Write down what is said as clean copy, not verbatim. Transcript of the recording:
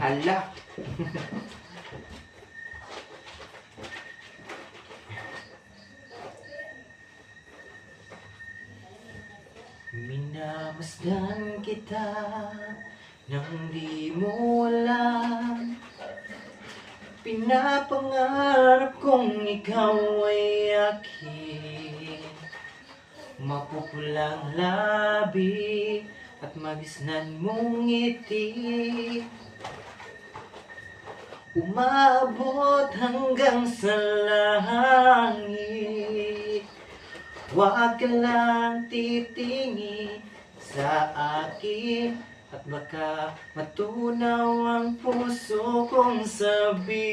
Hala. Minamasdan kita nang di mo alam. Pinapangarap kong ikaw ay akin. Mapupulang labi at magisnan mong ngiti, umabot hanggang sa langit. Huwag ka lang titingin sa akin, at baka matunaw ang puso kong sabi.